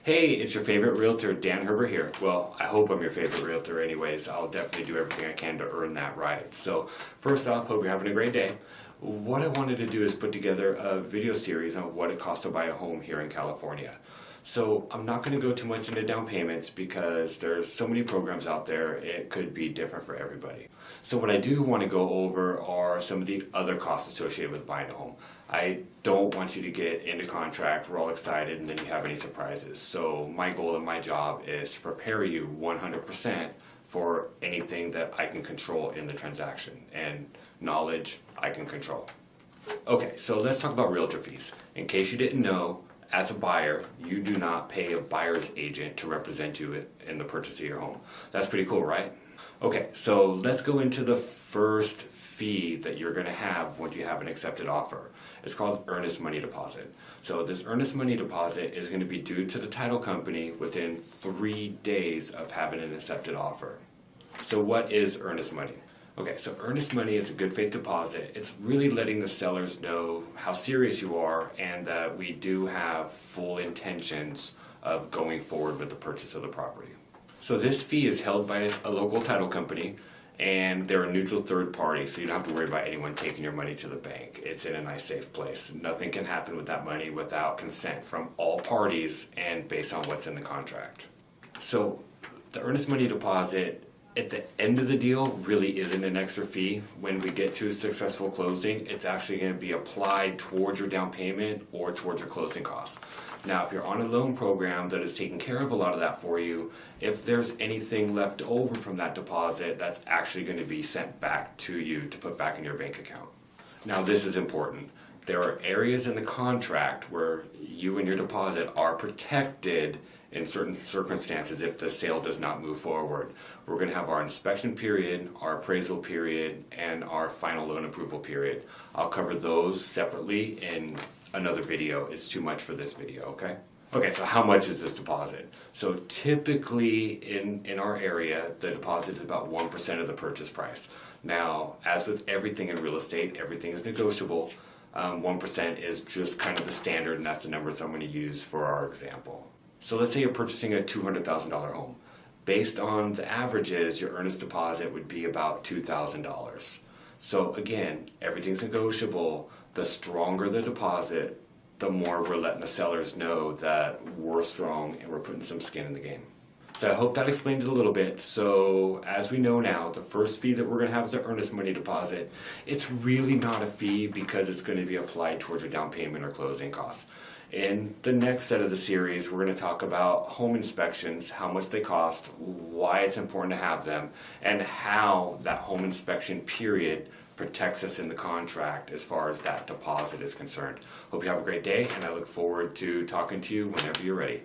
Hey, it's your favorite realtor, Dan Herbert here. Well, I hope I'm your favorite realtor anyways. I'll definitely do everything I can to earn that right. So first off, hope you're having a great day. What I wanted to do is put together a video series on what it costs to buy a home here in California. So I'm not going to go too much into down payments because there's so many programs out there, it could be different for everybody. So what I do want to go over are some of the other costs associated with buying a home. I don't want you to get into contract, we're all excited, and then you have any surprises. So my goal and my job is to prepare you 100% for anything that I can control in the transaction, and knowledge I can control. Okay, so let's talk about realtor fees. In case you didn't know, as a buyer, you do not pay a buyer's agent to represent you in the purchase of your home. That's pretty cool, right? Okay, so let's go into the first fee that you're going to have once you have an accepted offer. It's called earnest money deposit. So this earnest money deposit is going to be due to the title company within 3 days of having an accepted offer. So what is earnest money? Okay, so earnest money is a good faith deposit. It's really letting the sellers know how serious you are and that we do have full intentions of going forward with the purchase of the property. So this fee is held by a local title company, and they're a neutral third party, so you don't have to worry about anyone taking your money to the bank. It's in a nice safe place. Nothing can happen with that money without consent from all parties and based on what's in the contract. So the earnest money deposit at the end of the deal really isn't an extra fee. When we get to a successful closing, it's actually going to be applied towards your down payment or towards your closing costs. Now, if you're on a loan program that is taking care of a lot of that for you, if there's anything left over from that deposit, that's actually going to be sent back to you to put back in your bank account. Now, this is important. There are areas in the contract where you and your deposit are protected in certain circumstances if the sale does not move forward. We're going to have our inspection period, our appraisal period, and our final loan approval period. I'll cover those separately in another video. It's too much for this video, okay? Okay, so how much is this deposit? So typically in our area, the deposit is about 1% of the purchase price. Now, as with everything in real estate, everything is negotiable. 1% is just kind of the standard, and that's the numbers I'm going to use for our example. So let's say you're purchasing a $200,000 home. Based on the averages, your earnest deposit would be about $2,000. So again, everything's negotiable. The stronger the deposit, the more we're letting the sellers know that we're strong and we're putting some skin in the game. So I hope that explained it a little bit. So as we know now, the first fee that we're going to have is the earnest money deposit. It's really not a fee because it's going to be applied towards your down payment or closing costs. In the next set of the series, we're going to talk about home inspections, how much they cost, why it's important to have them, and how that home inspection period protects us in the contract as far as that deposit is concerned. Hope you have a great day, and I look forward to talking to you whenever you're ready.